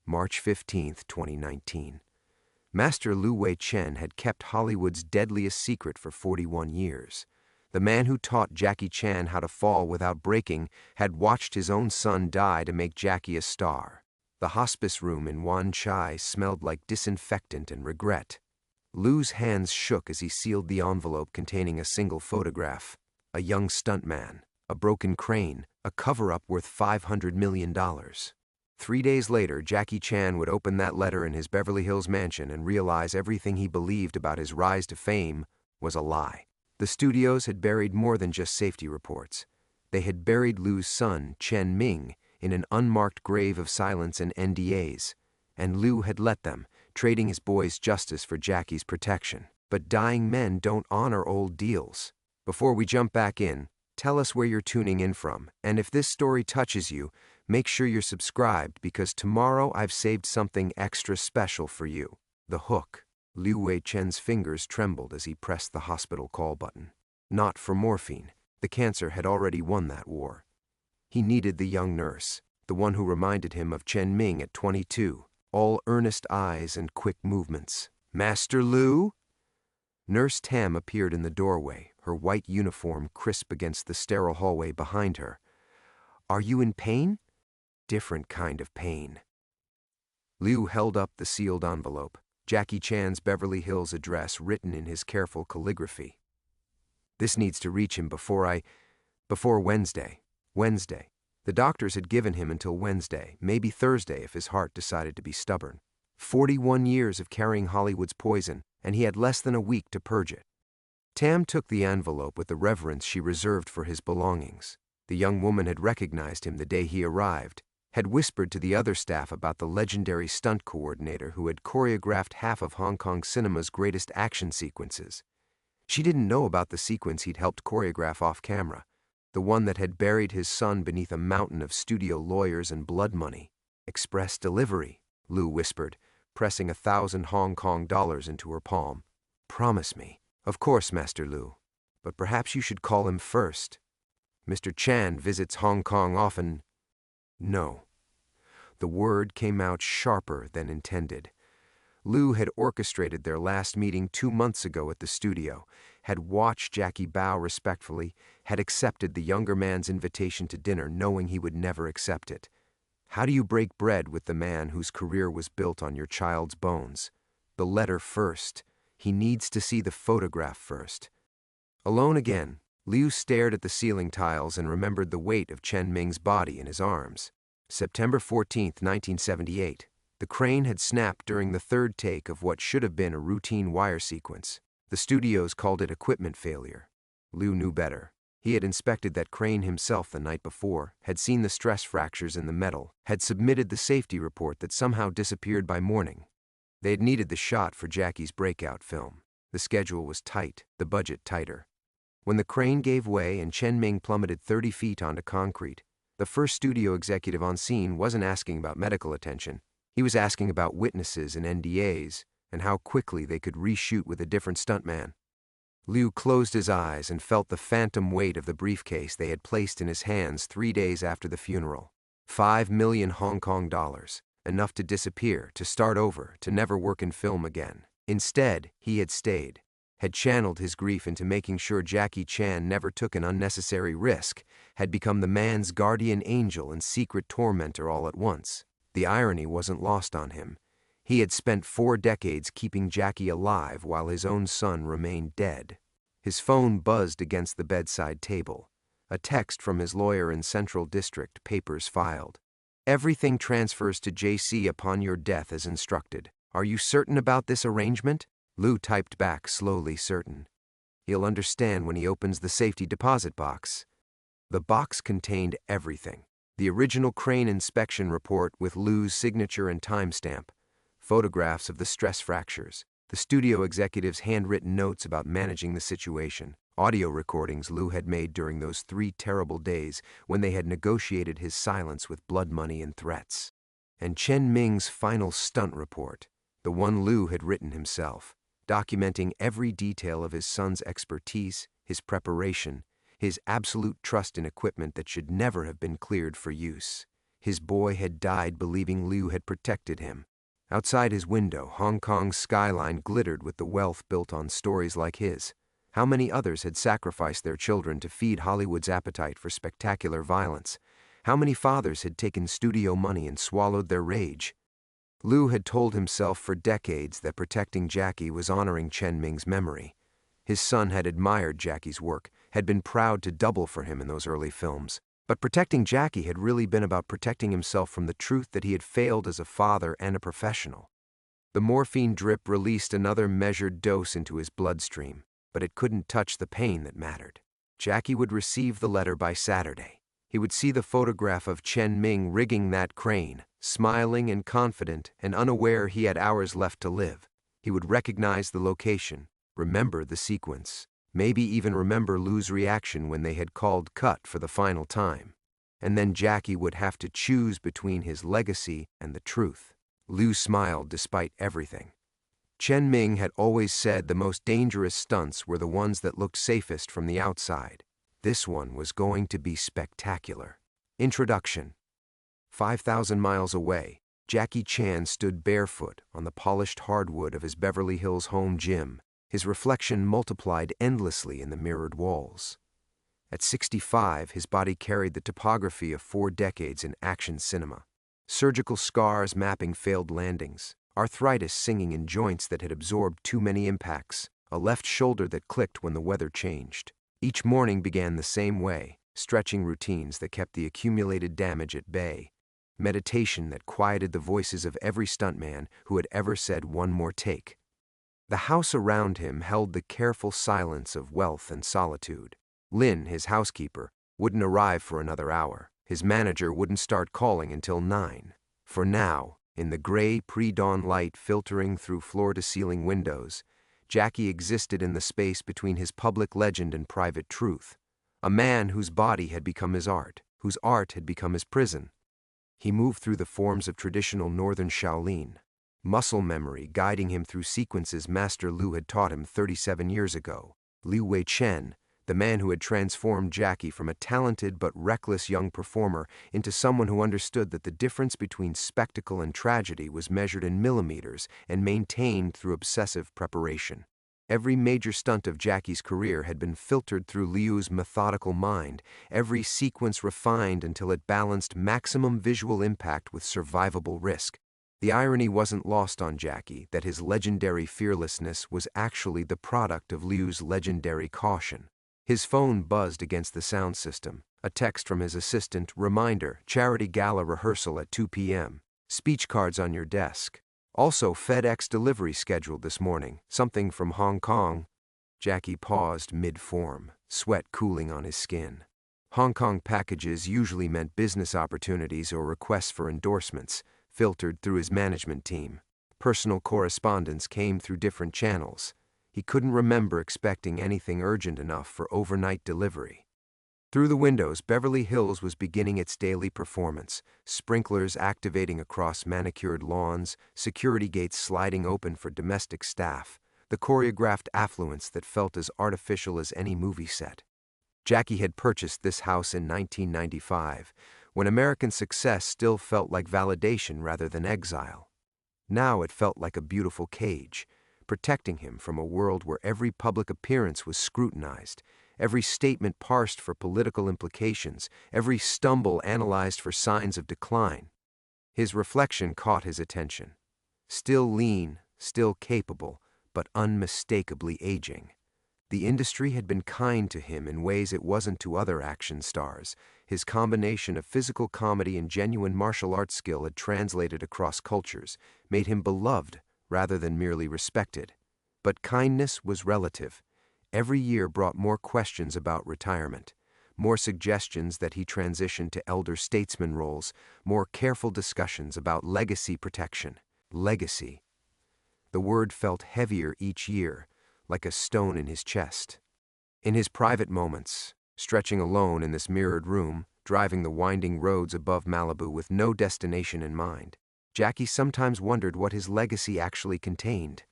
March 15, 2019. Master Lu Wei-chen had kept Hollywood's deadliest secret for 41 years. The man who taught Jackie Chan how to fall without breaking had watched his own son die to make Jackie a star. The hospice room in Wan Chai smelled like disinfectant and regret. Lu's hands shook as he sealed the envelope containing a single photograph. A young stuntman, a broken crane, a cover-up worth $500 million. 3 days later, Jackie Chan would open that letter in his Beverly Hills mansion and realize everything he believed about his rise to fame was a lie. The studios had buried more than just safety reports. They had buried Lu's son, Chen Ming, in an unmarked grave of silence and NDAs, and Lu had let them, trading his boy's justice for Jackie's protection. But dying men don't honor old deals. Before we jump back in, tell us where you're tuning in from, and if this story touches you, make sure you're subscribed because tomorrow I've saved something extra special for you. The hook. Lu Wei-chen's fingers trembled as he pressed the hospital call button. Not for morphine. The cancer had already won that war. He needed the young nurse, the one who reminded him of Chen Ming at 22, all earnest eyes and quick movements. Master Lu? Nurse Tam appeared in the doorway, her white uniform crisp against the sterile hallway behind her. Are you in pain? Different kind of pain. Liu held up the sealed envelope, Jackie Chan's Beverly Hills address written in his careful calligraphy. This needs to reach him before Wednesday. Wednesday. The doctors had given him until Wednesday, maybe Thursday if his heart decided to be stubborn. 41 years of carrying Hollywood's poison, and he had less than a week to purge it. Tam took the envelope with the reverence she reserved for his belongings. The young woman had recognized him the day he arrived, had whispered to the other staff about the legendary stunt coordinator who had choreographed half of Hong Kong cinema's greatest action sequences. She didn't know about the sequence he'd helped choreograph off-camera, the one that had buried his son beneath a mountain of studio lawyers and blood money. Express delivery, Lu whispered, pressing 1,000 Hong Kong dollars into her palm. Promise me. Of course, Master Lu. But perhaps you should call him first. Mr. Chan visits Hong Kong often. No. The word came out sharper than intended. Lu had orchestrated their last meeting 2 months ago at the studio, had watched Jackie bow respectfully, had accepted the younger man's invitation to dinner knowing he would never accept it. How do you break bread with the man whose career was built on your child's bones? The letter first. He needs to see the photograph first. Alone again, Liu stared at the ceiling tiles and remembered the weight of Chen Ming's body in his arms. September 14, 1978. The crane had snapped during the third take of what should have been a routine wire sequence. The studios called it equipment failure. Liu knew better. He had inspected that crane himself the night before, had seen the stress fractures in the metal, had submitted the safety report that somehow disappeared by morning. They had needed the shot for Jackie's breakout film. The schedule was tight, the budget tighter. When the crane gave way and Chen Ming plummeted 30 feet onto concrete, the first studio executive on scene wasn't asking about medical attention. He was asking about witnesses and NDAs, and how quickly they could reshoot with a different stuntman. Liu closed his eyes and felt the phantom weight of the briefcase they had placed in his hands 3 days after the funeral. 5 million Hong Kong dollars, enough to disappear, to start over, to never work in film again. Instead, he had stayed, had channeled his grief into making sure Jackie Chan never took an unnecessary risk, had become the man's guardian angel and secret tormentor all at once. The irony wasn't lost on him. He had spent 4 decades keeping Jackie alive while his own son remained dead. His phone buzzed against the bedside table. A text from his lawyer in Central District, papers filed. Everything transfers to JC upon your death as instructed. Are you certain about this arrangement? Liu typed back, slowly certain. He'll understand when he opens the safety deposit box. The box contained everything. The original crane inspection report with Liu's signature and timestamp, photographs of the stress fractures, the studio executive's handwritten notes about managing the situation, audio recordings Liu had made during those 3 terrible days when they had negotiated his silence with blood money and threats. And Chen Ming's final stunt report, the one Liu had written himself, documenting every detail of his son's expertise, his preparation, his absolute trust in equipment that should never have been cleared for use. His boy had died believing Liu had protected him. Outside his window, Hong Kong's skyline glittered with the wealth built on stories like his. How many others had sacrificed their children to feed Hollywood's appetite for spectacular violence? How many fathers had taken studio money and swallowed their rage? Liu had told himself for decades that protecting Jackie was honoring Chen Ming's memory. His son had admired Jackie's work, had been proud to double for him in those early films. But protecting Jackie had really been about protecting himself from the truth that he had failed as a father and a professional. The morphine drip released another measured dose into his bloodstream, but it couldn't touch the pain that mattered. Jackie would receive the letter by Saturday. He would see the photograph of Chen Ming rigging that crane, smiling and confident and unaware he had hours left to live. He would recognize the location, remember the sequence, maybe even remember Liu's reaction when they had called cut for the final time. And then Jackie would have to choose between his legacy and the truth. Liu smiled despite everything. Chen Ming had always said the most dangerous stunts were the ones that looked safest from the outside. This one was going to be spectacular. Introduction. 5,000 miles away, Jackie Chan stood barefoot on the polished hardwood of his Beverly Hills home gym, his reflection multiplied endlessly in the mirrored walls. At 65, his body carried the topography of 4 decades in action cinema. Surgical scars mapping failed landings, arthritis singing in joints that had absorbed too many impacts, a left shoulder that clicked when the weather changed. Each morning began the same way, stretching routines that kept the accumulated damage at bay, meditation that quieted the voices of every stuntman who had ever said one more take. The house around him held the careful silence of wealth and solitude. Lin, his housekeeper, wouldn't arrive for another hour. His manager wouldn't start calling until 9. For now, in the gray pre-dawn light filtering through floor-to-ceiling windows, Jackie existed in the space between his public legend and private truth. A man whose body had become his art, whose art had become his prison. He moved through the forms of traditional northern Shaolin, muscle memory guiding him through sequences Master Liu had taught him 37 years ago. Liu Wei Chen, the man who had transformed Jackie from a talented but reckless young performer into someone who understood that the difference between spectacle and tragedy was measured in millimeters and maintained through obsessive preparation. Every major stunt of Jackie's career had been filtered through Liu's methodical mind, every sequence refined until it balanced maximum visual impact with survivable risk. The irony wasn't lost on Jackie that his legendary fearlessness was actually the product of Liu's legendary caution. His phone buzzed against the sound system. A text from his assistant, reminder, charity gala rehearsal at 2 p.m. Speech cards on your desk. Also, FedEx delivery scheduled this morning, something from Hong Kong. Jackie paused mid-form, sweat cooling on his skin. Hong Kong packages usually meant business opportunities or requests for endorsements, filtered through his management team. Personal correspondence came through different channels. He couldn't remember expecting anything urgent enough for overnight delivery. Through the windows, Beverly Hills was beginning its daily performance, sprinklers activating across manicured lawns, security gates sliding open for domestic staff, the choreographed affluence that felt as artificial as any movie set. Jackie had purchased this house in 1995, when American success still felt like validation rather than exile. Now it felt like a beautiful cage, protecting him from a world where every public appearance was scrutinized, every statement parsed for political implications, every stumble analyzed for signs of decline. His reflection caught his attention. Still lean, still capable, but unmistakably aging. The industry had been kind to him in ways it wasn't to other action stars. His combination of physical comedy and genuine martial arts skill had translated across cultures, made him beloved rather than merely respected. But kindness was relative. Every year brought more questions about retirement, more suggestions that he transition to elder statesman roles, more careful discussions about legacy protection. Legacy. The word felt heavier each year, like a stone in his chest. In his private moments, stretching alone in this mirrored room, driving the winding roads above Malibu with no destination in mind, Jackie sometimes wondered what his legacy actually contained.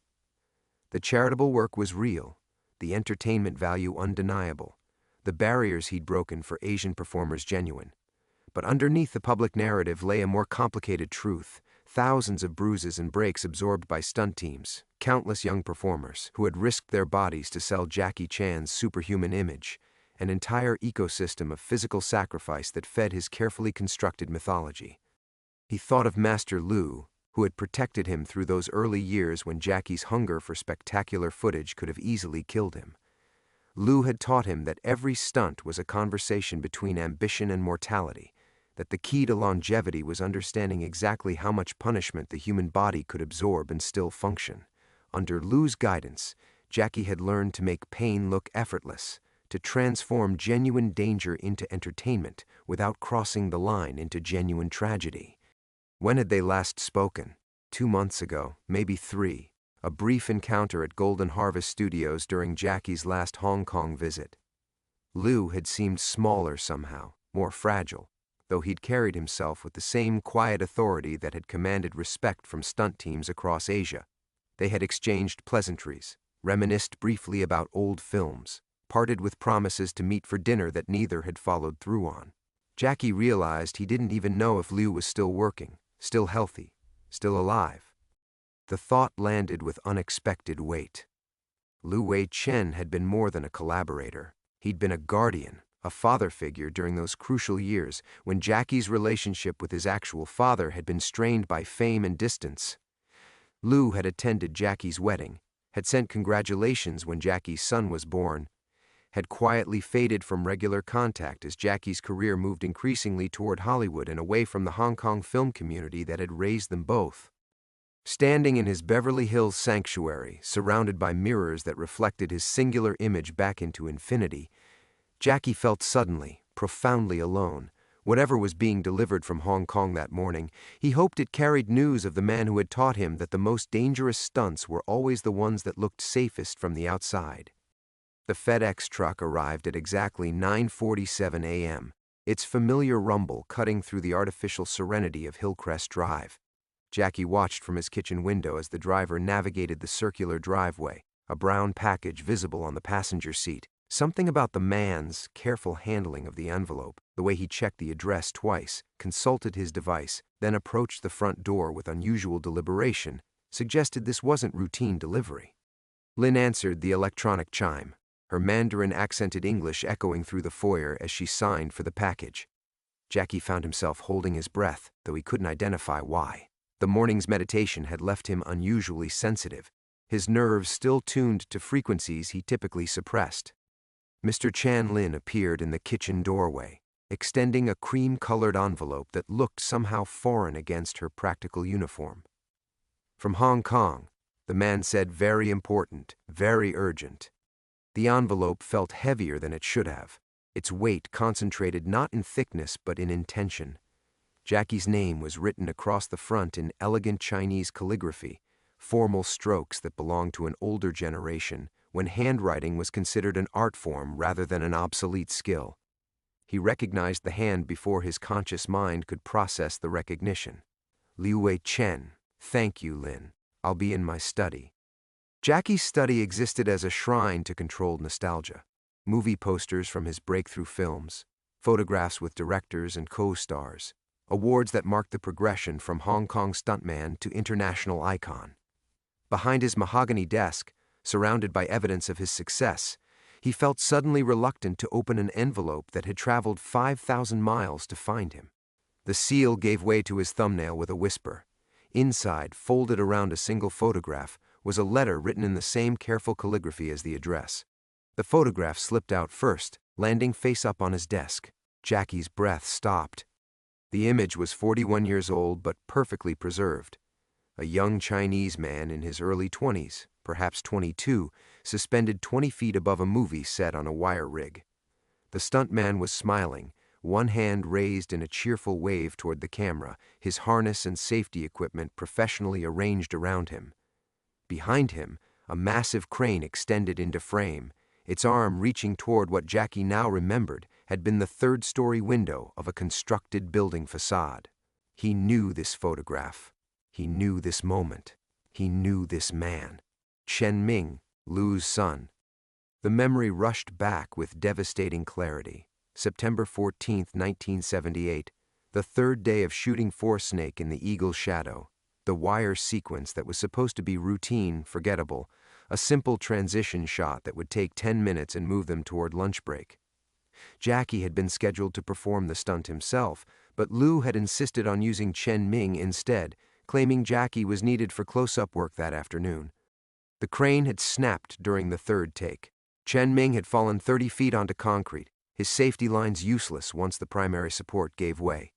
The charitable work was real, the entertainment value undeniable, the barriers he'd broken for Asian performers genuine. But underneath the public narrative lay a more complicated truth. Thousands of bruises and breaks absorbed by stunt teams, countless young performers who had risked their bodies to sell Jackie Chan's superhuman image, an entire ecosystem of physical sacrifice that fed his carefully constructed mythology. He thought of Master Lu, who had protected him through those early years when Jackie's hunger for spectacular footage could have easily killed him. Lu had taught him that every stunt was a conversation between ambition and mortality, that the key to longevity was understanding exactly how much punishment the human body could absorb and still function. Under Lu's guidance, Jackie had learned to make pain look effortless, to transform genuine danger into entertainment without crossing the line into genuine tragedy. When had they last spoken? 2 months ago, maybe 3. A brief encounter at Golden Harvest Studios during Jackie's last Hong Kong visit. Lu had seemed smaller somehow, more fragile, though he'd carried himself with the same quiet authority that had commanded respect from stunt teams across Asia. They had exchanged pleasantries, reminisced briefly about old films, parted with promises to meet for dinner that neither had followed through on. Jackie realized he didn't even know if Lu was still working, still healthy, still alive. The thought landed with unexpected weight. Lu Wei Chen had been more than a collaborator. He'd been a guardian, a father figure during those crucial years when Jackie's relationship with his actual father had been strained by fame and distance. Lu had attended Jackie's wedding, had sent congratulations when Jackie's son was born, had quietly faded from regular contact as Jackie's career moved increasingly toward Hollywood and away from the Hong Kong film community that had raised them both. Standing in his Beverly Hills sanctuary, surrounded by mirrors that reflected his singular image back into infinity, Jackie felt suddenly, profoundly alone. Whatever was being delivered from Hong Kong that morning, he hoped it carried news of the man who had taught him that the most dangerous stunts were always the ones that looked safest from the outside. The FedEx truck arrived at exactly 9:47 a.m., its familiar rumble cutting through the artificial serenity of Hillcrest Drive. Jackie watched from his kitchen window as the driver navigated the circular driveway, a brown package visible on the passenger seat. Something about the man's careful handling of the envelope, the way he checked the address twice, consulted his device, then approached the front door with unusual deliberation, suggested this wasn't routine delivery. Lynn answered the electronic chime, her Mandarin-accented English echoing through the foyer as she signed for the package. Jackie found himself holding his breath, though he couldn't identify why. The morning's meditation had left him unusually sensitive, his nerves still tuned to frequencies he typically suppressed. Mr. Chan Lin appeared in the kitchen doorway, extending a cream-colored envelope that looked somehow foreign against her practical uniform. From Hong Kong, the man said, very important, very urgent. The envelope felt heavier than it should have, its weight concentrated not in thickness but in intention. Jackie's name was written across the front in elegant Chinese calligraphy, formal strokes that belonged to an older generation, when handwriting was considered an art form rather than an obsolete skill. He recognized the hand before his conscious mind could process the recognition. Lu Wei Chen, thank you, Lin. I'll be in my study. Jackie's study existed as a shrine to controlled nostalgia. Movie posters from his breakthrough films, photographs with directors and co-stars, awards that marked the progression from Hong Kong stuntman to international icon. Behind his mahogany desk, surrounded by evidence of his success, he felt suddenly reluctant to open an envelope that had traveled 5,000 miles to find him. The seal gave way to his thumbnail with a whisper. Inside, folded around a single photograph, was a letter written in the same careful calligraphy as the address. The photograph slipped out first, landing face up on his desk. Jackie's breath stopped. The image was 41 years old but perfectly preserved. A young Chinese man in his early 20s, perhaps 22, suspended 20 feet above a movie set on a wire rig. The stuntman was smiling, one hand raised in a cheerful wave toward the camera, his harness and safety equipment professionally arranged around him. Behind him, a massive crane extended into frame, its arm reaching toward what Jackie now remembered had been the third-story window of a constructed building facade. He knew this photograph. He knew this moment. He knew this man. Chen Ming, Lu's son. The memory rushed back with devastating clarity. September 14, 1978, The third day of shooting for Snake in the Eagle's shadow, the wire sequence that was supposed to be routine, forgettable, a simple transition shot that would take 10 minutes and move them toward lunch break. Jackie had been scheduled to perform the stunt himself, but Lew had insisted on using Chen Ming instead, claiming Jackie was needed for close-up work that afternoon. The crane had snapped during the third take. Chen Ming had fallen 30 feet onto concrete, his safety lines useless once the primary support gave way.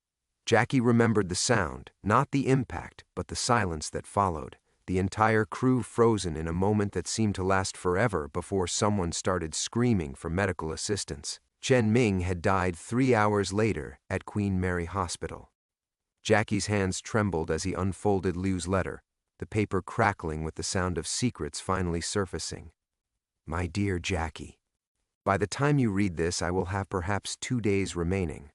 Jackie remembered the sound, not the impact, but the silence that followed, the entire crew frozen in a moment that seemed to last forever before someone started screaming for medical assistance. Chen Ming had died 3 hours later at Queen Mary Hospital. Jackie's hands trembled as he unfolded Lew's letter, the paper crackling with the sound of secrets finally surfacing. My dear Jackie, by the time you read this, I will have perhaps 2 days remaining.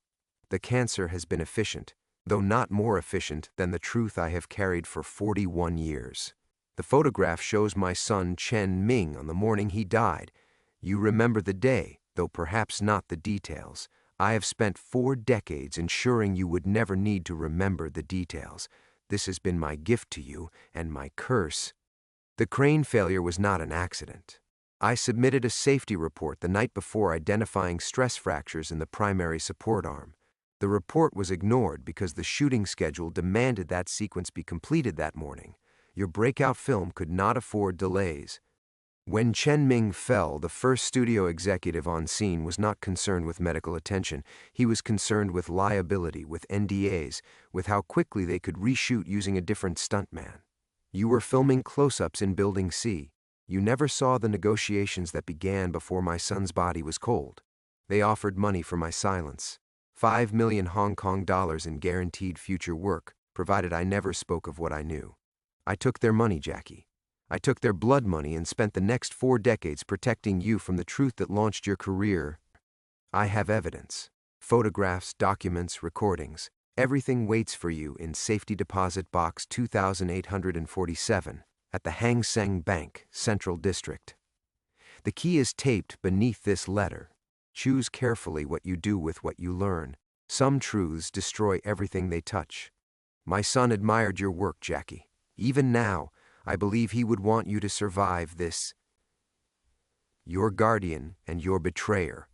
The cancer has been efficient, though not more efficient than the truth I have carried for 41 years. The photograph shows my son Chen Ming on the morning he died. You remember the day, though perhaps not the details. I have spent 4 decades ensuring you would never need to remember the details. This has been my gift to you and my curse. The crane failure was not an accident. I submitted a safety report the night before identifying stress fractures in the primary support arm. The report was ignored because the shooting schedule demanded that sequence be completed that morning. Your breakout film could not afford delays. When Chen Ming fell, the first studio executive on scene was not concerned with medical attention. He was concerned with liability, with NDAs, with how quickly they could reshoot using a different stuntman. You were filming close-ups in Building C. You never saw the negotiations that began before my son's body was cold. They offered money for my silence. 5 million Hong Kong dollars in guaranteed future work, provided I never spoke of what I knew. I took their money, Jackie. I took their blood money and spent the next 4 decades protecting you from the truth that launched your career. I have evidence. Photographs, documents, recordings. Everything waits for you in Safety Deposit Box 2847 at the Hang Seng Bank, Central District. The key is taped beneath this letter. Choose carefully what you do with what you learn. Some truths destroy everything they touch. My son admired your work, Jackie. Even now, I believe he would want you to survive this. Your guardian and your betrayer,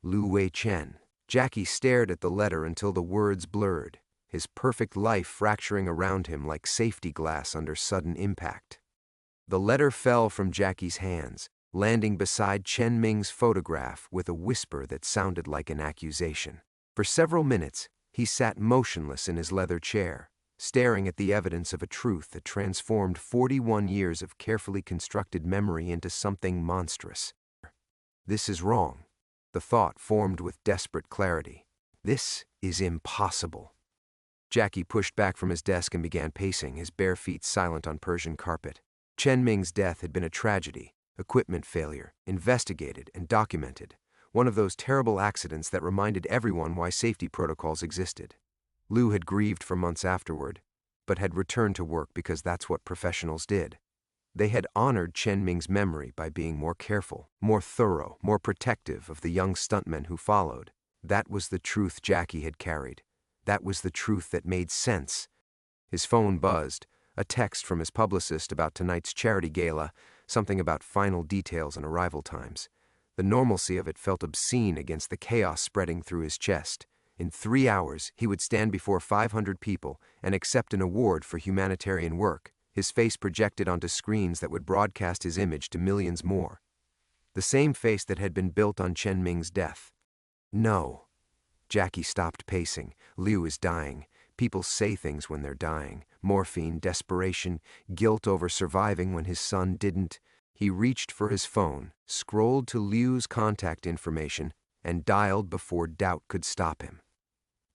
Lew Wei Chen. Jackie stared at the letter until the words blurred, his perfect life fracturing around him like safety glass under sudden impact. The letter fell from Jackie's hands, landing beside Chen Ming's photograph with a whisper that sounded like an accusation. For several minutes, he sat motionless in his leather chair, staring at the evidence of a truth that transformed 41 years of carefully constructed memory into something monstrous. This is wrong. The thought formed with desperate clarity. This is impossible. Jackie pushed back from his desk and began pacing, his bare feet silent on Persian carpet. Chen Ming's death had been a tragedy. Equipment failure, investigated and documented. One of those terrible accidents that reminded everyone why safety protocols existed. Lew had grieved for months afterward, but had returned to work because that's what professionals did. They had honored Chen Ming's memory by being more careful, more thorough, more protective of the young stuntmen who followed. That was the truth Jackie had carried. That was the truth that made sense. His phone buzzed, a text from his publicist about tonight's charity gala, something about final details and arrival times. The normalcy of it felt obscene against the chaos spreading through his chest. In 3 hours, he would stand before 500 people and accept an award for humanitarian work, his face projected onto screens that would broadcast his image to millions more. The same face that had been built on Chen Ming's death. No. Jackie stopped pacing. Lew is dying. People say things when they're dying. Morphine, desperation, guilt over surviving when his son didn't. He reached for his phone, scrolled to Lew's contact information, and dialed before doubt could stop him.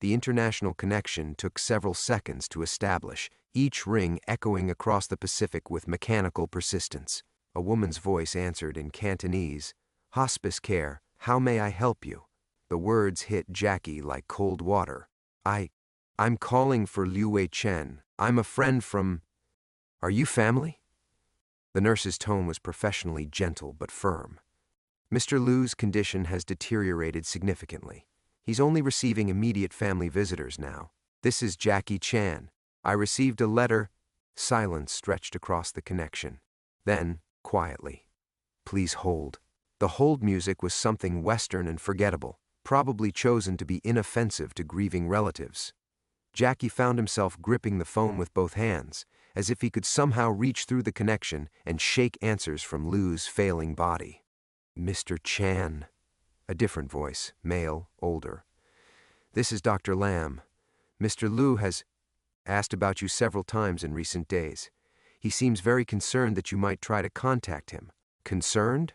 The international connection took several seconds to establish, each ring echoing across the Pacific with mechanical persistence. A woman's voice answered in Cantonese, "Hospice care, how may I help you?" The words hit Jackie like cold water. I'm calling for Lew Wei Chen. I'm a friend from... Are you family? The nurse's tone was professionally gentle but firm. Mr. Lew's condition has deteriorated significantly. He's only receiving immediate family visitors now. This is Jackie Chan. I received a letter. Silence stretched across the connection. Then, quietly, please hold. The hold music was something Western and forgettable, probably chosen to be inoffensive to grieving relatives. Jackie found himself gripping the phone with both hands, as if he could somehow reach through the connection and shake answers from Lou's failing body. Mr. Chan. A different voice, male, older. This is Dr. Lam. Mr. Lou has asked about you several times in recent days. He seems very concerned that you might try to contact him. Concerned?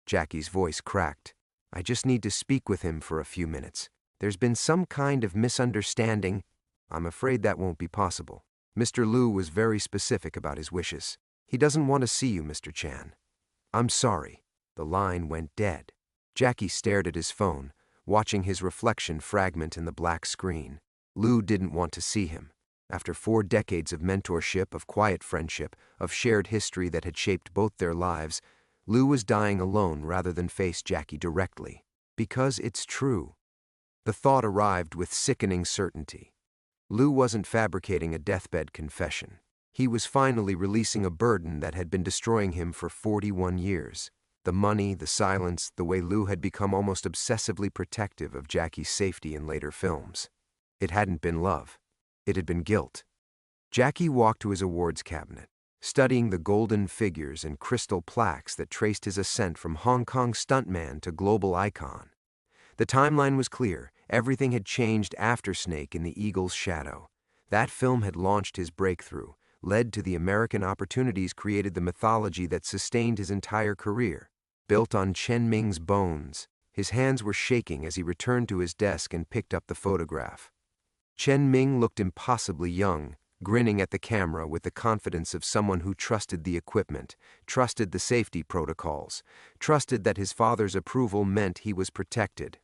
Jackie's voice cracked. I just need to speak with him for a few minutes. There's been some kind of misunderstanding. I'm afraid that won't be possible. Mr. Lou was very specific about his wishes. He doesn't want to see you, Mr. Chan. I'm sorry. The line went dead. Jackie stared at his phone, watching his reflection fragment in the black screen. Lou didn't want to see him. After 4 decades of mentorship, of quiet friendship, of shared history that had shaped both their lives, Lou was dying alone rather than face Jackie directly. Because it's true. The thought arrived with sickening certainty. Lou wasn't fabricating a deathbed confession. He was finally releasing a burden that had been destroying him for 41 years. The money, the silence, the way Lou had become almost obsessively protective of Jackie's safety in later films. It hadn't been love. It had been guilt. Jackie walked to his awards cabinet, studying the golden figures and crystal plaques that traced his ascent from Hong Kong stuntman to global icon. The timeline was clear. Everything had changed after Snake in the Eagle's Shadow. That film had launched his breakthrough, led to the American opportunities, created the mythology that sustained his entire career. Built on Chen Ming's bones, his hands were shaking as he returned to his desk and picked up the photograph. Chen Ming looked impossibly young, grinning at the camera with the confidence of someone who trusted the equipment, trusted the safety protocols, trusted that his father's approval meant he was protected.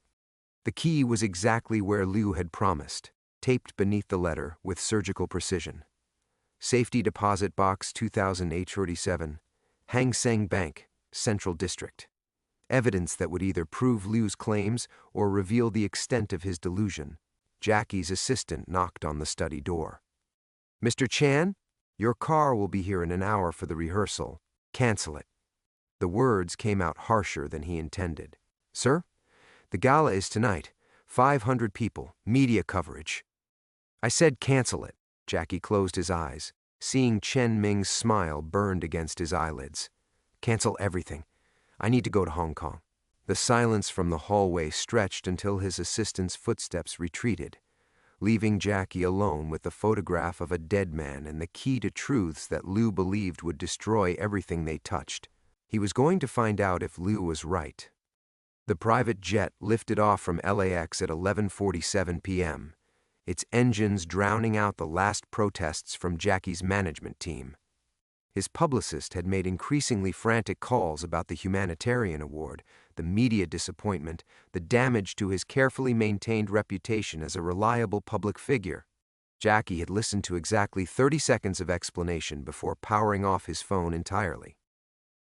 The key was exactly where Lou had promised, taped beneath the letter with surgical precision. Safety Deposit Box 2008-37, Hang Seng Bank, Central District. Evidence that would either prove Liu's claims or reveal the extent of his delusion. Jackie's assistant knocked on the study door. Mr. Chan, your car will be here in an hour for the rehearsal. Cancel it. The words came out harsher than he intended. Sir? The gala is tonight. 500 people, media coverage. I said cancel it. Jackie closed his eyes, seeing Chen Ming's smile burned against his eyelids. Cancel everything. I need to go to Hong Kong. The silence from the hallway stretched until his assistant's footsteps retreated, leaving Jackie alone with the photograph of a dead man and the key to truths that Lou believed would destroy everything they touched. He was going to find out if Lou was right. The private jet lifted off from LAX at 11:47 p.m., its engines drowning out the last protests from Jackie's management team. His publicist had made increasingly frantic calls about the humanitarian award, the media disappointment, the damage to his carefully maintained reputation as a reliable public figure. Jackie had listened to exactly 30 seconds of explanation before powering off his phone entirely.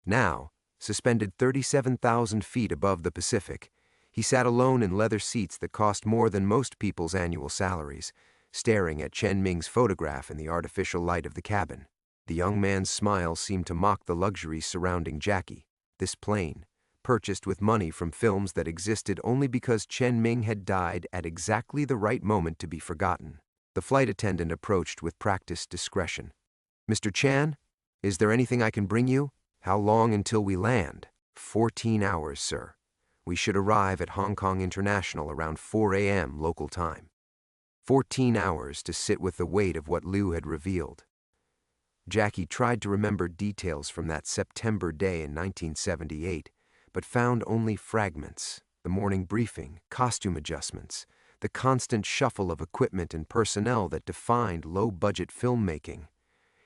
Now, suspended 37,000 feet above the Pacific, he sat alone in leather seats that cost more than most people's annual salaries, staring at Chen Ming's photograph in the artificial light of the cabin. The young man's smile seemed to mock the luxuries surrounding Jackie. This plane, purchased with money from films that existed only because Chen Ming had died at exactly the right moment to be forgotten. The flight attendant approached with practiced discretion. Mr. Chan, is there anything I can bring you? How long until we land? 14 hours, sir. We should arrive at Hong Kong International around 4 a.m. local time. 14 hours to sit with the weight of what Lou had revealed. Jackie tried to remember details from that September day in 1978, but found only fragments: the morning briefing, costume adjustments, the constant shuffle of equipment and personnel that defined low-budget filmmaking.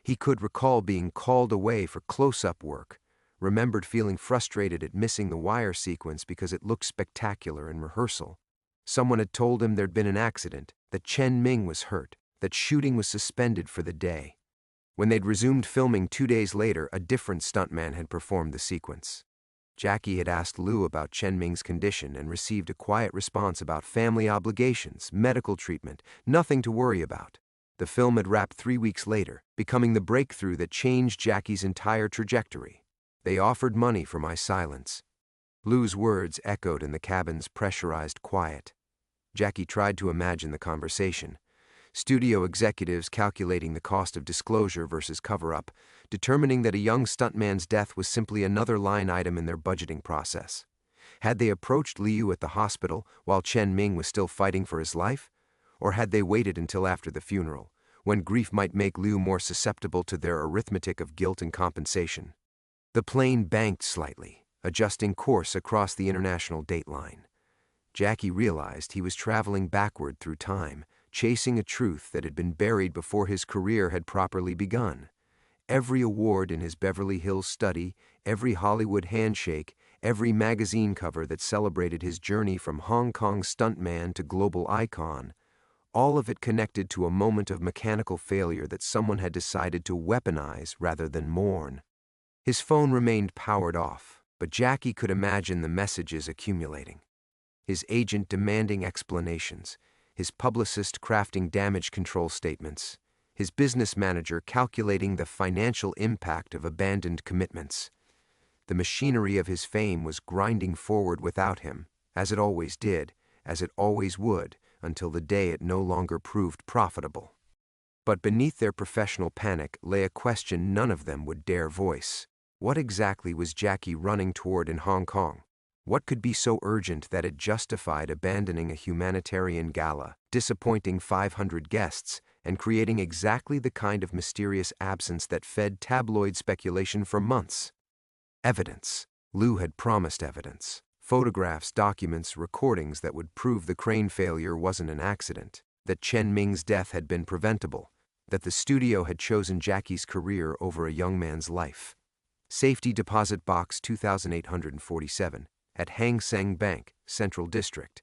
He could recall being called away for close-up work, remembered feeling frustrated at missing the wire sequence because it looked spectacular in rehearsal. Someone had told him there'd been an accident, that Chen Ming was hurt, that shooting was suspended for the day. When they'd resumed filming 2 days later, a different stuntman had performed the sequence. Jackie had asked Liu about Chen Ming's condition and received a quiet response about family obligations, medical treatment, nothing to worry about. The film had wrapped 3 weeks later, becoming the breakthrough that changed Jackie's entire trajectory. They offered money for my silence. Liu's words echoed in the cabin's pressurized quiet. Jackie tried to imagine the conversation. Studio executives calculating the cost of disclosure versus cover-up, determining that a young stuntman's death was simply another line item in their budgeting process. Had they approached Liu at the hospital while Chen Ming was still fighting for his life? Or had they waited until after the funeral, when grief might make Liu more susceptible to their arithmetic of guilt and compensation? The plane banked slightly, adjusting course across the international dateline. Jackie realized he was traveling backward through time, chasing a truth that had been buried before his career had properly begun. Every award in his Beverly Hills study, every Hollywood handshake, every magazine cover that celebrated his journey from Hong Kong stuntman to global icon, all of it connected to a moment of mechanical failure that someone had decided to weaponize rather than mourn. His phone remained powered off, but Jackie could imagine the messages accumulating. His agent demanding explanations, his publicist crafting damage control statements, his business manager calculating the financial impact of abandoned commitments. The machinery of his fame was grinding forward without him, as it always did, as it always would, until the day it no longer proved profitable. But beneath their professional panic lay a question none of them would dare voice. What exactly was Jackie running toward in Hong Kong? What could be so urgent that it justified abandoning a humanitarian gala, disappointing 500 guests, and creating exactly the kind of mysterious absence that fed tabloid speculation for months? Evidence. Liu had promised evidence. Photographs, documents, recordings that would prove the crane failure wasn't an accident, that Chen Ming's death had been preventable, that the studio had chosen Jackie's career over a young man's life. Safety Deposit Box 2847. At Hang Seng Bank, Central District.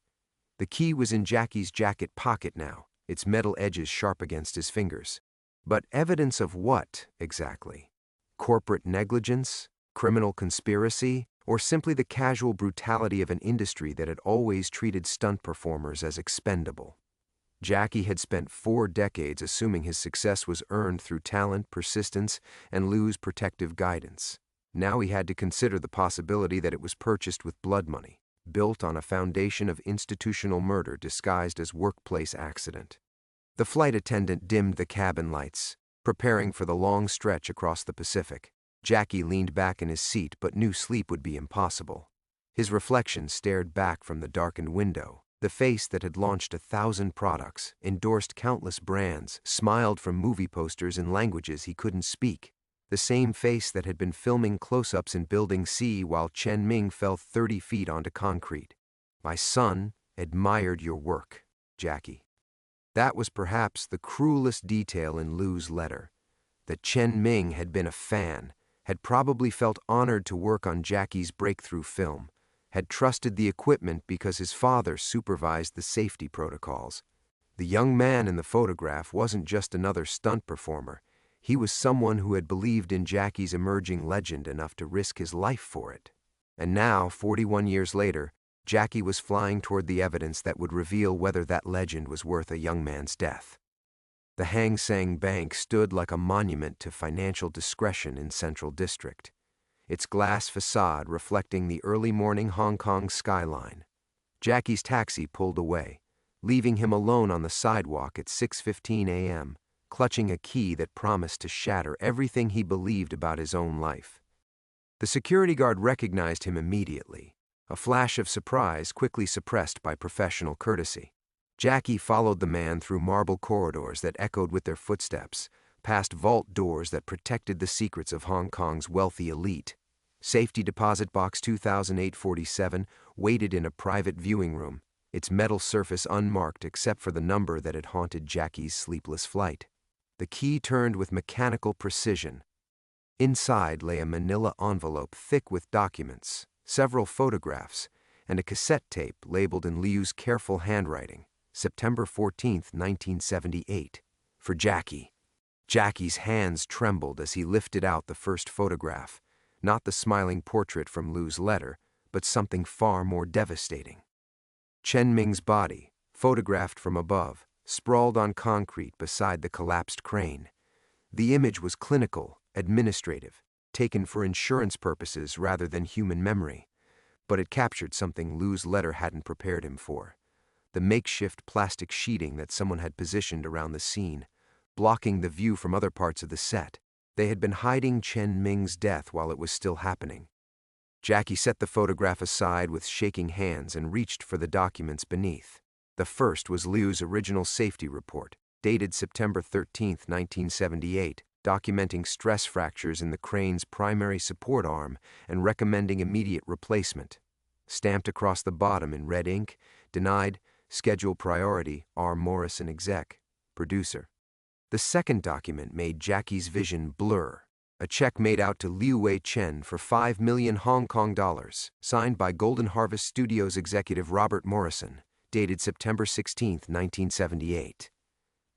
The key was in Jackie's jacket pocket now, its metal edges sharp against his fingers. But evidence of what, exactly? Corporate negligence? Criminal conspiracy? Or simply the casual brutality of an industry that had always treated stunt performers as expendable? Jackie had spent 4 decades assuming his success was earned through talent, persistence, and Liu's protective guidance. Now he had to consider the possibility that it was purchased with blood money, built on a foundation of institutional murder disguised as workplace accident. The flight attendant dimmed the cabin lights, preparing for the long stretch across the Pacific. Jackie leaned back in his seat but knew sleep would be impossible. His reflection stared back from the darkened window. The face that had launched 1,000 products, endorsed countless brands, smiled from movie posters in languages he couldn't speak. The same face that had been filming close-ups in Building C while Chen Ming fell 30 feet onto concrete. My son admired your work, Jackie. That was perhaps the cruelest detail in Liu's letter. That Chen Ming had been a fan, had probably felt honored to work on Jackie's breakthrough film, had trusted the equipment because his father supervised the safety protocols. The young man in the photograph wasn't just another stunt performer. He was someone who had believed in Jackie's emerging legend enough to risk his life for it. And now, 41 years later, Jackie was flying toward the evidence that would reveal whether that legend was worth a young man's death. The Hang Seng Bank stood like a monument to financial discretion in Central District, its glass facade reflecting the early morning Hong Kong skyline. Jackie's taxi pulled away, leaving him alone on the sidewalk at 6:15 a.m., clutching a key that promised to shatter everything he believed about his own life. The security guard recognized him immediately, a flash of surprise quickly suppressed by professional courtesy. Jackie followed the man through marble corridors that echoed with their footsteps, past vault doors that protected the secrets of Hong Kong's wealthy elite. Safety Deposit Box 2847 waited in a private viewing room, its metal surface unmarked except for the number that had haunted Jackie's sleepless flight. The key turned with mechanical precision. Inside lay a manila envelope thick with documents, several photographs, and a cassette tape labeled in Liu's careful handwriting, September 14, 1978, for Jackie. Jackie's hands trembled as he lifted out the first photograph, Not the smiling portrait from Lu's letter, but something far more devastating. Chen Ming's body, photographed from above, sprawled on concrete beside the collapsed crane. The image was clinical, administrative, taken for insurance purposes rather than human memory. But it captured something Lu's letter hadn't prepared him for. The makeshift plastic sheeting that someone had positioned around the scene, blocking the view from other parts of the set. They had been hiding Chen Ming's death while it was still happening. Jackie set the photograph aside with shaking hands and reached for the documents beneath. The first was Lu's original safety report, dated September 13, 1978, documenting stress fractures in the crane's primary support arm and recommending immediate replacement. Stamped across the bottom in red ink, denied, schedule priority, R. Morrison exec, producer. The second document made Jackie's vision blur. A check made out to Liu Wei Chen for 5 million Hong Kong dollars, signed by Golden Harvest Studios executive Robert Morrison, dated September 16, 1978.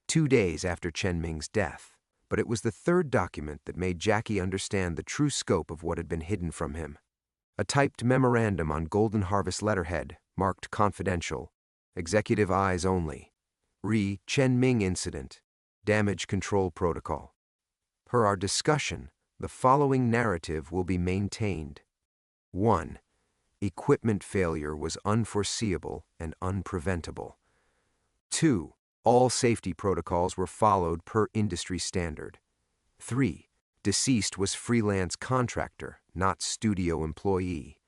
2 days after Chen Ming's death. But it was the third document that made Jackie understand the true scope of what had been hidden from him. A typed memorandum on Golden Harvest letterhead, marked confidential, executive eyes only. Chen Ming incident, damage control protocol. Per our discussion, the following narrative will be maintained. 1. Equipment failure was unforeseeable and unpreventable. 2. All safety protocols were followed per industry standard. 3. Deceased was freelance contractor, not studio employee.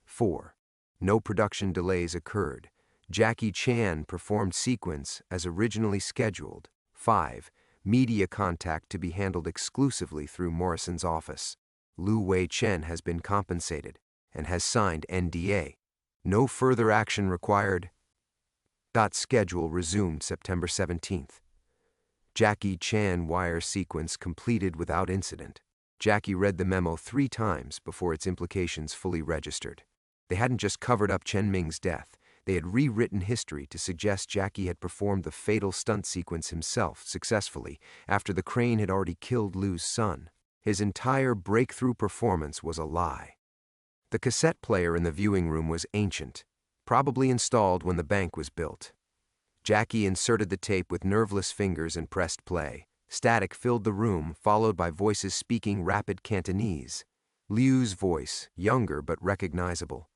4. No production delays occurred. Jackie Chan performed sequence as originally scheduled. 5. Media contact to be handled exclusively through Morrison's office. Liu Wei Chen has been compensated and has signed NDA. No further action required. Schedule resumed September 17th. Jackie Chan wire sequence completed without incident. Jackie read the memo 3 times before its implications fully registered. They hadn't just covered up Chen Ming's death. They had rewritten history to suggest Jackie had performed the fatal stunt sequence himself successfully after the crane had already killed Lu's son. His entire breakthrough performance was a lie. The cassette player in the viewing room was ancient, probably installed when the bank was built. Jackie inserted the tape with nerveless fingers and pressed play. Static filled the room, followed by voices speaking rapid Cantonese. Liu's voice, younger but recognizable.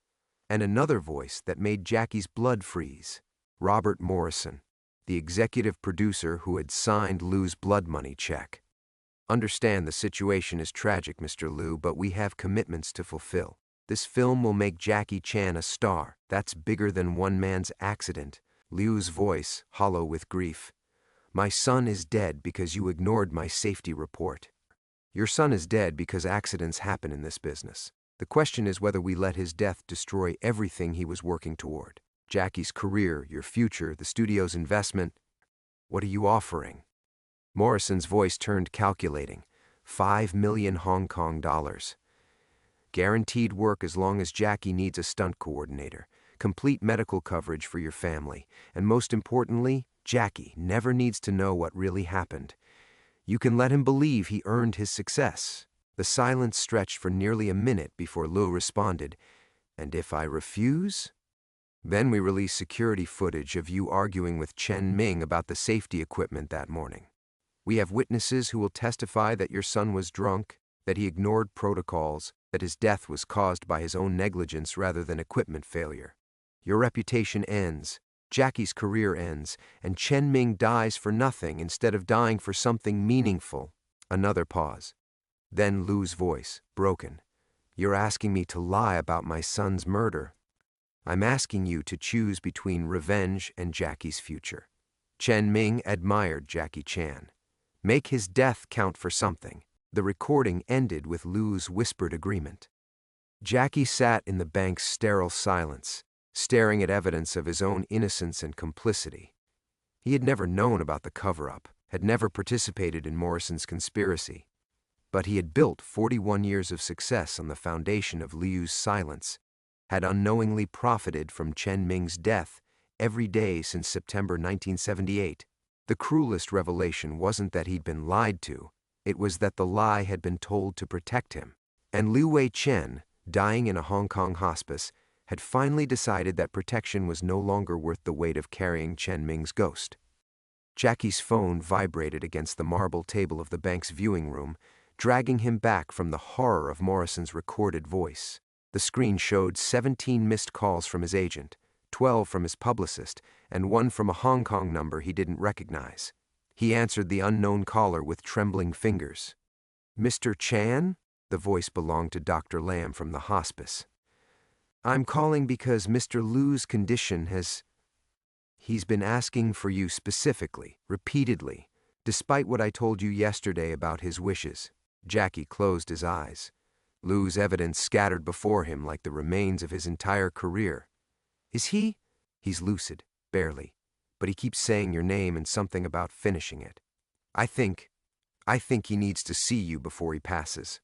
And another voice that made Jackie's blood freeze. Robert Morrison, the executive producer who had signed Lu's blood money check. Understand the situation is tragic, Mr. Liu, but we have commitments to fulfill. This film will make Jackie Chan a star. That's bigger than one man's accident. Liu's voice, hollow with grief. My son is dead because you ignored my safety report. Your son is dead because accidents happen in this business. The question is whether we let his death destroy everything he was working toward. Jackie's career, your future, the studio's investment. What are you offering? Morrison's voice turned calculating. 5 million Hong Kong dollars. Guaranteed work as long as Jackie needs a stunt coordinator. Complete medical coverage for your family. And most importantly, Jackie never needs to know what really happened. You can let him believe he earned his success. The silence stretched for nearly a minute before Liu responded, and if I refuse? Then we release security footage of you arguing with Chen Ming about the safety equipment that morning. We have witnesses who will testify that your son was drunk, that he ignored protocols, that his death was caused by his own negligence rather than equipment failure. Your reputation ends, Jackie's career ends, and Chen Ming dies for nothing instead of dying for something meaningful. Another pause. Then Liu's voice, broken. You're asking me to lie about my son's murder. I'm asking you to choose between revenge and Jackie's future. Chen Ming admired Jackie Chan. Make his death count for something. The recording ended with Liu's whispered agreement. Jackie sat in the bank's sterile silence, staring at evidence of his own innocence and complicity. He had never known about the cover-up, had never participated in Morrison's conspiracy. But he had built 41 years of success on the foundation of Liu's silence, had unknowingly profited from Chen Ming's death every day since September 1978. The cruelest revelation wasn't that he'd been lied to, it was that the lie had been told to protect him. And Liu Wei Chen, dying in a Hong Kong hospice, had finally decided that protection was no longer worth the weight of carrying Chen Ming's ghost. Jackie's phone vibrated against the marble table of the bank's viewing room, dragging him back from the horror of Morrison's recorded voice. The screen showed 17 missed calls from his agent, 12 from his publicist, and 1 from a Hong Kong number he didn't recognize. He answered the unknown caller with trembling fingers. "Mr. Chan?" The voice belonged to Dr. Lam from the hospice. "I'm calling because Mr. Liu's condition has... He's been asking for you specifically, repeatedly, despite what I told you yesterday about his wishes." Jackie closed his eyes. Liu's evidence scattered before him like the remains of his entire career. "Is he?" "He's lucid, barely, but he keeps saying your name and something about finishing it. I think he needs to see you before he passes."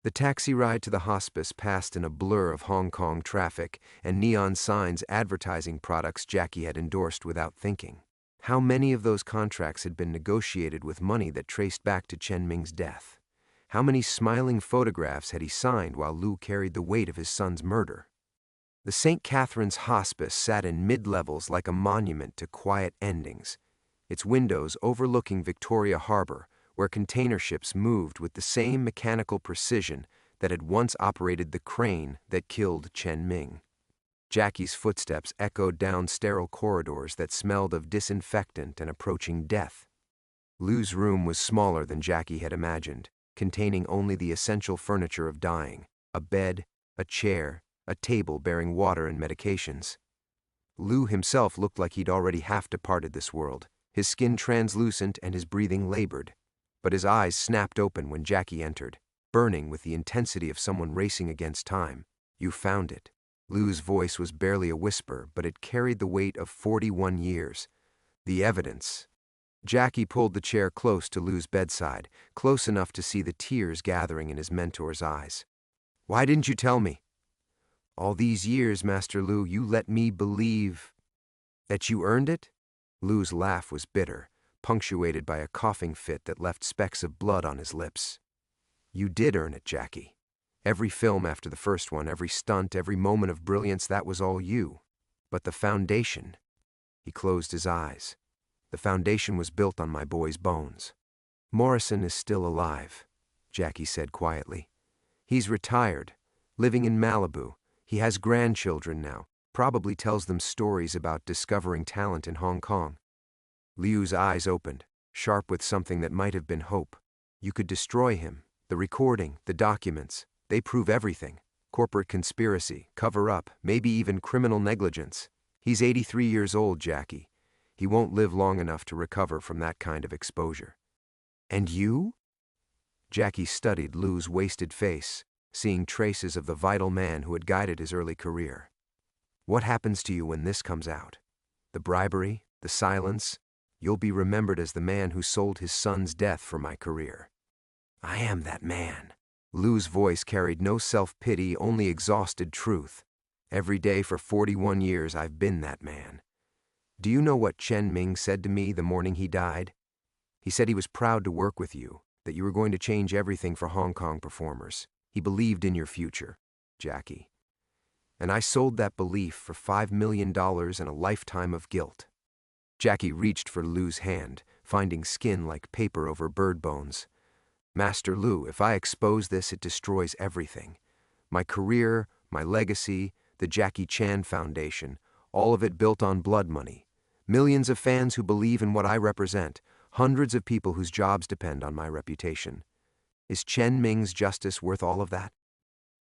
The taxi ride to the hospice passed in a blur of Hong Kong traffic and neon signs advertising products Jackie had endorsed without thinking. How many of those contracts had been negotiated with money that traced back to Chen Ming's death? How many smiling photographs had he signed while Liu carried the weight of his son's murder? The St. Catherine's Hospice sat in mid-levels like a monument to quiet endings, its windows overlooking Victoria Harbor, where container ships moved with the same mechanical precision that had once operated the crane that killed Chen Ming. Jackie's footsteps echoed down sterile corridors that smelled of disinfectant and approaching death. Liu's room was smaller than Jackie had imagined, containing only the essential furniture of dying: a bed, a chair, a table bearing water and medications. Liu himself looked like he'd already half departed this world, his skin translucent and his breathing labored. But his eyes snapped open when Jackie entered, burning with the intensity of someone racing against time. "You found it." Liu's voice was barely a whisper, but it carried the weight of 41 years. "The evidence." Jackie pulled the chair close to Liu's bedside, close enough to see the tears gathering in his mentor's eyes. "Why didn't you tell me?" "All these years, Master Liu, you let me believe that you earned it?" Liu's laugh was bitter, punctuated by a coughing fit that left specks of blood on his lips. "You did earn it, Jackie. Every film after the first one, every stunt, every moment of brilliance, that was all you. But the foundation..." He closed his eyes. "The foundation was built on my boy's bones." "Morrison is still alive," Jackie said quietly. "He's retired, living in Malibu. He has grandchildren now, probably tells them stories about discovering talent in Hong Kong." Liu's eyes opened, sharp with something that might have been hope. "You could destroy him. The recording, the documents, they prove everything. Corporate conspiracy, cover-up, maybe even criminal negligence. He's 83 years old, Jackie. He won't live long enough to recover from that kind of exposure." "And you?" Jackie studied Liu's wasted face, seeing traces of the vital man who had guided his early career. "What happens to you when this comes out? The bribery, the silence? You'll be remembered as the man who sold his son's death for my career." "I am that man." Liu's voice carried no self-pity, only exhausted truth. "Every day for 41 years I've been that man. Do you know what Chen Ming said to me the morning he died? He said he was proud to work with you, that you were going to change everything for Hong Kong performers. He believed in your future, Jackie. And I sold that belief for $5 million and a lifetime of guilt." Jackie reached for Liu's hand, finding skin like paper over bird bones. "Master Liu, if I expose this, it destroys everything. My career, my legacy, the Jackie Chan Foundation, all of it built on blood money. Millions of fans who believe in what I represent, hundreds of people whose jobs depend on my reputation. Is Chen Ming's justice worth all of that?"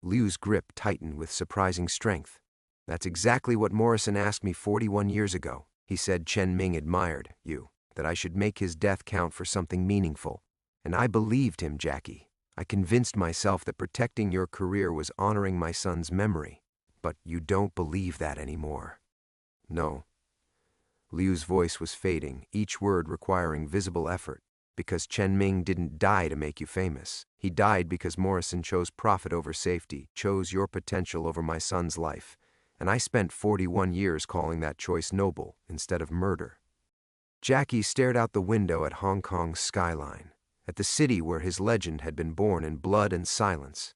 Liu's grip tightened with surprising strength. "That's exactly what Morrison asked me 41 years ago. He said Chen Ming admired you, that I should make his death count for something meaningful. And I believed him, Jackie. I convinced myself that protecting your career was honoring my son's memory. But you don't believe that anymore." "No." Liu's voice was fading, each word requiring visible effort. "Because Chen Ming didn't die to make you famous. He died because Morrison chose profit over safety, chose your potential over my son's life. And I spent 41 years calling that choice noble instead of murder." Jackie stared out the window at Hong Kong's skyline, at the city where his legend had been born in blood and silence.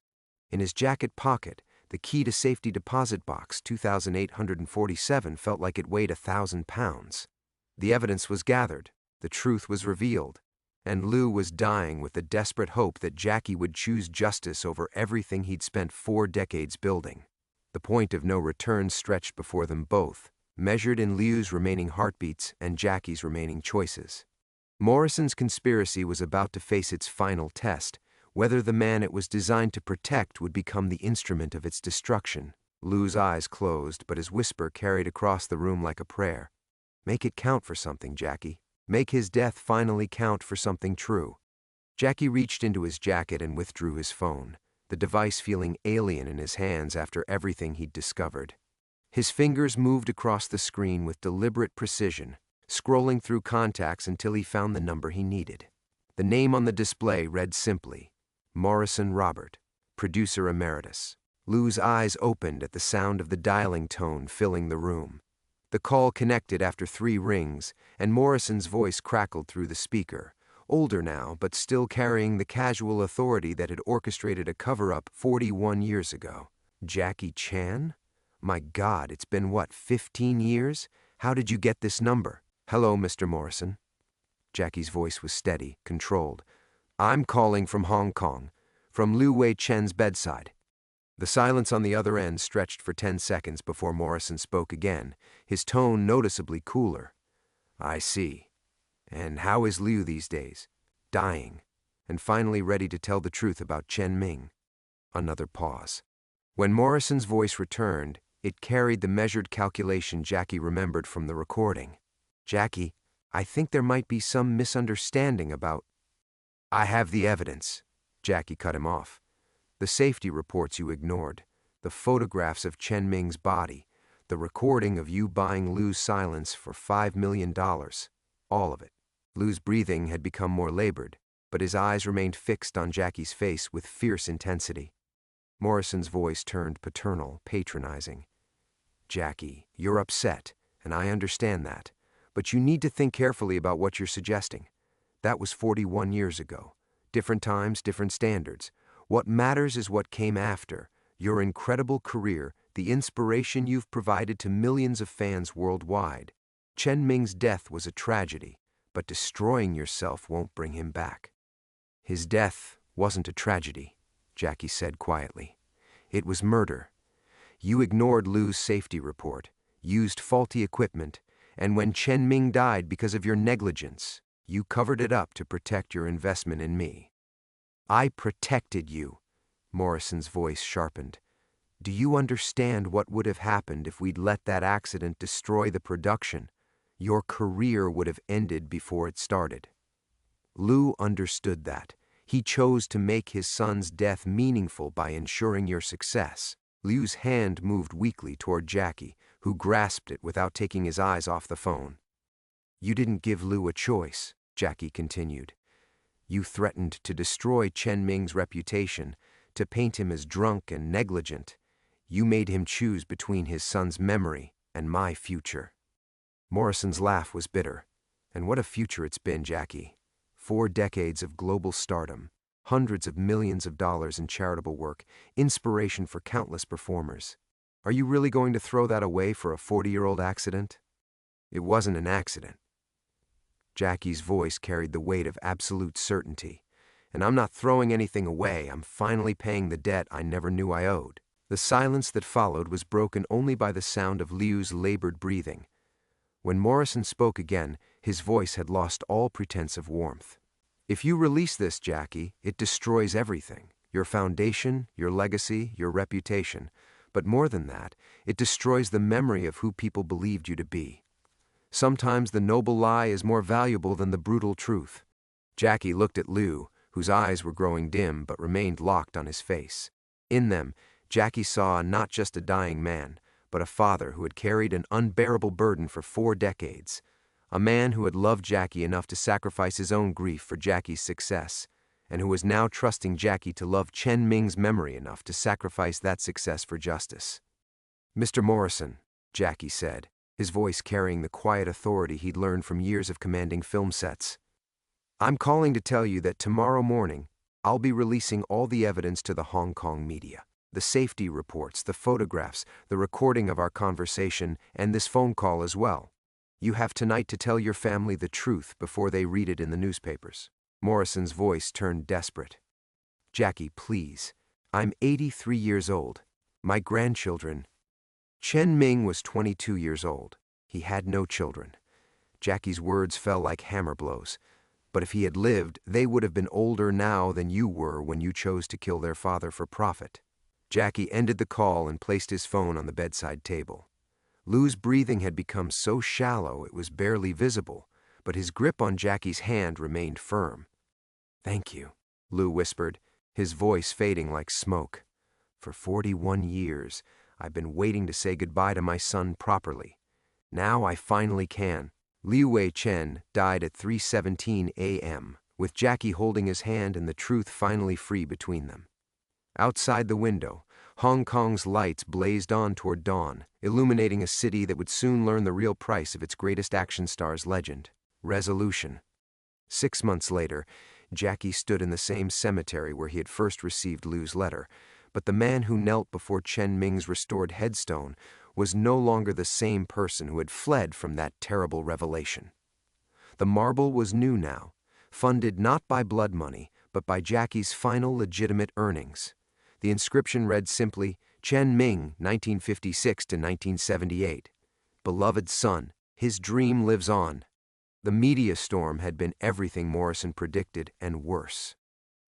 In his jacket pocket, the key to safety deposit box 2847 felt like it weighed 1,000 pounds. The evidence was gathered, the truth was revealed, and Lou was dying with the desperate hope that Jackie would choose justice over everything he'd spent 4 decades building. The point of no return stretched before them both, measured in Lou's remaining heartbeats and Jackie's remaining choices. Morrison's conspiracy was about to face its final test, whether the man it was designed to protect would become the instrument of its destruction. Lou's eyes closed, but his whisper carried across the room like a prayer. Make it count for something, Jackie. Make his death finally count for something true. Jackie reached into his jacket and withdrew his phone, the device feeling alien in his hands after everything he'd discovered. His fingers moved across the screen with deliberate precision, scrolling through contacts until he found the number he needed. The name on the display read simply, Morrison Robert, Producer Emeritus. Lou's eyes opened at the sound of the dialing tone filling the room. The call connected after 3 rings, and Morrison's voice crackled through the speaker, older now but still carrying the casual authority that had orchestrated a cover-up 41 years ago. Jackie Chan? My God, it's been what, 15 years? How did you get this number? Hello, Mr. Morrison. Jackie's voice was steady, controlled. I'm calling from Hong Kong, from Lu Wei Chen's bedside. The silence on the other end stretched for 10 seconds before Morrison spoke again, his tone noticeably cooler. I see. And how is Liu these days? Dying, and finally ready to tell the truth about Chen Ming. Another pause. When Morrison's voice returned, it carried the measured calculation Jackie remembered from the recording. Jackie, I think there might be some misunderstanding about... I have the evidence. Jackie cut him off. The safety reports you ignored, the photographs of Chen Ming's body, the recording of you buying Liu's silence for $5 million. All of it. Liu's breathing had become more labored, but his eyes remained fixed on Jackie's face with fierce intensity. Morrison's voice turned paternal, patronizing. Jackie, you're upset, and I understand that, but you need to think carefully about what you're suggesting. That was 41 years ago. Different times, different standards. What matters is what came after, your incredible career, the inspiration you've provided to millions of fans worldwide. Chen Ming's death was a tragedy, but destroying yourself won't bring him back. His death wasn't a tragedy, Jackie said quietly. It was murder. You ignored Liu's safety report, used faulty equipment, and when Chen Ming died because of your negligence, you covered it up to protect your investment in me. I protected you. Morrison's voice sharpened. Do you understand what would have happened if we'd let that accident destroy the production? Your career would have ended before it started. Liu understood that. He chose to make his son's death meaningful by ensuring your success. Liu's hand moved weakly toward Jackie, who grasped it without taking his eyes off the phone. You didn't give Liu a choice, Jackie continued. You threatened to destroy Chen Ming's reputation, to paint him as drunk and negligent. You made him choose between his son's memory and my future. Morrison's laugh was bitter. And what a future it's been, Jackie. 4 decades of global stardom, hundreds of millions of dollars in charitable work, inspiration for countless performers. Are you really going to throw that away for a 40-year-old accident? It wasn't an accident. Jackie's voice carried the weight of absolute certainty. And I'm not throwing anything away, I'm finally paying the debt I never knew I owed. The silence that followed was broken only by the sound of Liu's labored breathing. When Morrison spoke again, his voice had lost all pretense of warmth. If you release this, Jackie, it destroys everything. Your foundation, your legacy, your reputation. But more than that, it destroys the memory of who people believed you to be. Sometimes the noble lie is more valuable than the brutal truth. Jackie looked at Liu, whose eyes were growing dim but remained locked on his face. In them, Jackie saw not just a dying man, but a father who had carried an unbearable burden for 4 decades. A man who had loved Jackie enough to sacrifice his own grief for Jackie's success, and who was now trusting Jackie to love Chen Ming's memory enough to sacrifice that success for justice. Mr. Morrison, Jackie said, his voice carrying the quiet authority he'd learned from years of commanding film sets. I'm calling to tell you that tomorrow morning, I'll be releasing all the evidence to the Hong Kong media. The safety reports, the photographs, the recording of our conversation, and this phone call as well. You have tonight to tell your family the truth before they read it in the newspapers." Morrison's voice turned desperate. "Jackie, please. I'm 83 years old. My grandchildren—" Chen Ming was 22 years old. He had no children. Jackie's words fell like hammer blows. But if he had lived, they would have been older now than you were when you chose to kill their father for profit. Jackie ended the call and placed his phone on the bedside table. Lou's breathing had become so shallow it was barely visible, but his grip on Jackie's hand remained firm. "Thank you," Lou whispered, his voice fading like smoke. "For 41 years, I've been waiting to say goodbye to my son properly. Now I finally can." Liu Wei Chen died at 3:17 a.m., with Jackie holding his hand and the truth finally free between them. Outside the window, Hong Kong's lights blazed on toward dawn, illuminating a city that would soon learn the real price of its greatest action star's legend, resolution. 6 months later, Jackie stood in the same cemetery where he had first received Lou's letter, but the man who knelt before Chen Ming's restored headstone was no longer the same person who had fled from that terrible revelation. The marble was new now, funded not by blood money, but by Jackie's final legitimate earnings. The inscription read simply, "Chen Ming, 1956 to 1978. Beloved son, his dream lives on." The media storm had been everything Morrison predicted and worse.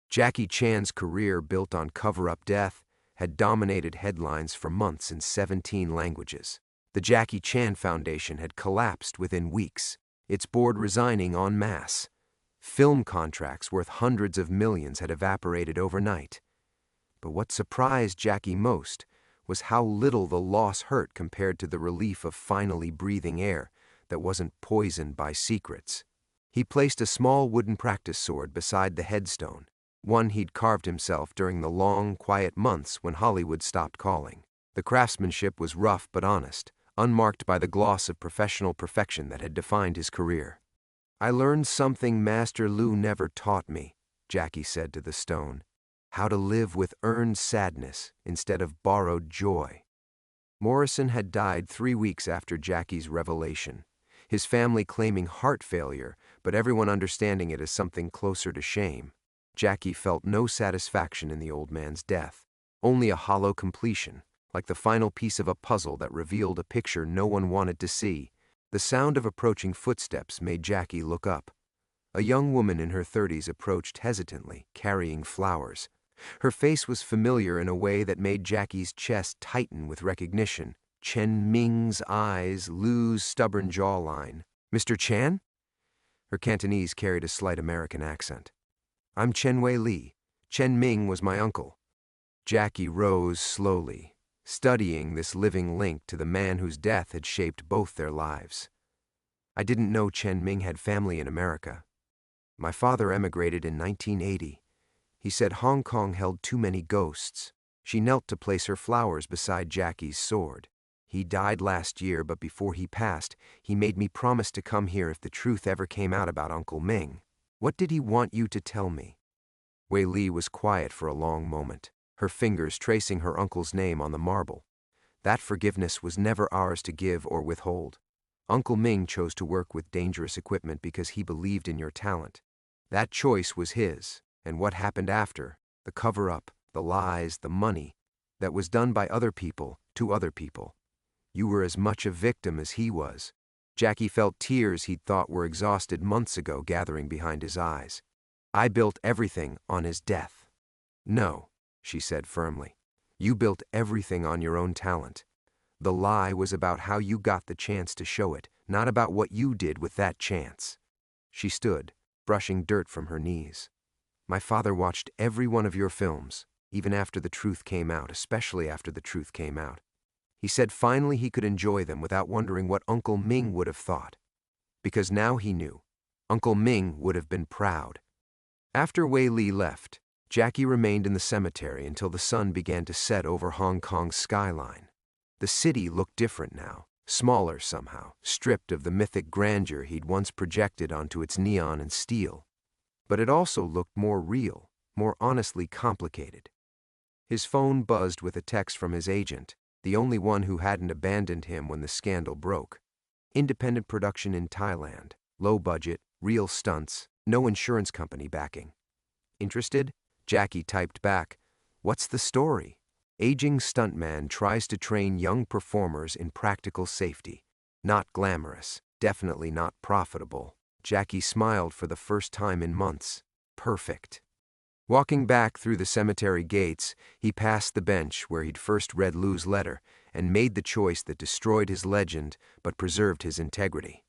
Jackie Chan's career, built on cover-up death, had dominated headlines for months in 17 languages. The Jackie Chan Foundation had collapsed within weeks, its board resigning en masse. Film contracts worth hundreds of millions had evaporated overnight. But what surprised Jackie most was how little the loss hurt compared to the relief of finally breathing air that wasn't poisoned by secrets. He placed a small wooden practice sword beside the headstone, one he'd carved himself during the long, quiet months when Hollywood stopped calling. The craftsmanship was rough but honest, unmarked by the gloss of professional perfection that had defined his career. "I learned something Master Lu never taught me," Jackie said to the stone. "How to live with earned sadness instead of borrowed joy." Morrison had died 3 weeks after Jackie's revelation, his family claiming heart failure, but everyone understanding it as something closer to shame. Jackie felt no satisfaction in the old man's death, only a hollow completion, like the final piece of a puzzle that revealed a picture no one wanted to see. The sound of approaching footsteps made Jackie look up. A young woman in her 30s approached hesitantly, carrying flowers. Her face was familiar in a way that made Jackie's chest tighten with recognition. Chen Ming's eyes, Lou's stubborn jawline. "Mr. Chan?" Her Cantonese carried a slight American accent. "I'm Chen Wei Li. Chen Ming was my uncle." Jackie rose slowly, studying this living link to the man whose death had shaped both their lives. "I didn't know Chen Ming had family in America. My father emigrated in 1980. He said Hong Kong held too many ghosts." She knelt to place her flowers beside Jackie's sword. "He died last year, but before he passed, he made me promise to come here if the truth ever came out about Uncle Ming. What did he want you to tell me?" Wei Li was quiet for a long moment, her fingers tracing her uncle's name on the marble. "That forgiveness was never ours to give or withhold. Uncle Ming chose to work with dangerous equipment because he believed in your talent. That choice was his, and what happened after, the cover-up, the lies, the money, that was done by other people to other people. You were as much a victim as he was." Jackie felt tears he'd thought were exhausted months ago gathering behind his eyes. "I built everything on his death." "No," she said firmly. "You built everything on your own talent. The lie was about how you got the chance to show it, not about what you did with that chance." She stood, brushing dirt from her knees. "My father watched every one of your films, even after the truth came out, especially after the truth came out. He said finally he could enjoy them without wondering what Uncle Ming would have thought. Because now he knew. Uncle Ming would have been proud." After Wei Li left, Jackie remained in the cemetery until the sun began to set over Hong Kong's skyline. The city looked different now, smaller somehow, stripped of the mythic grandeur he'd once projected onto its neon and steel. But it also looked more real, more honestly complicated. His phone buzzed with a text from his agent, the only one who hadn't abandoned him when the scandal broke. Independent production in Thailand, low budget, real stunts, no insurance company backing. Interested? Jackie typed back, "What's the story?" Aging stuntman tries to train young performers in practical safety. Not glamorous, definitely not profitable. Jackie smiled for the first time in months. Perfect. Walking back through the cemetery gates, he passed the bench where he'd first read Lou's letter and made the choice that destroyed his legend but preserved his integrity.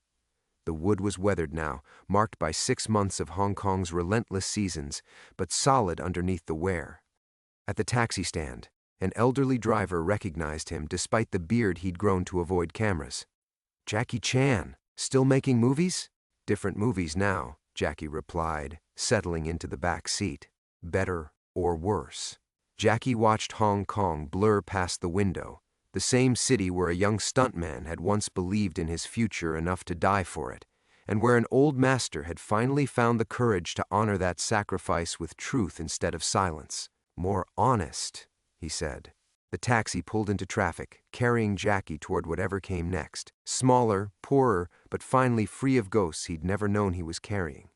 The wood was weathered now, marked by 6 months of Hong Kong's relentless seasons, but solid underneath the wear. At the taxi stand, an elderly driver recognized him despite the beard he'd grown to avoid cameras. "Jackie Chan, still making movies?" "Different movies now," Jackie replied, settling into the back seat. "Better or worse." Jackie watched Hong Kong blur past the window, the same city where a young stuntman had once believed in his future enough to die for it, and where an old master had finally found the courage to honor that sacrifice with truth instead of silence. "More honest," he said. The taxi pulled into traffic, carrying Jackie toward whatever came next. Smaller, poorer, but finally free of ghosts he'd never known he was carrying.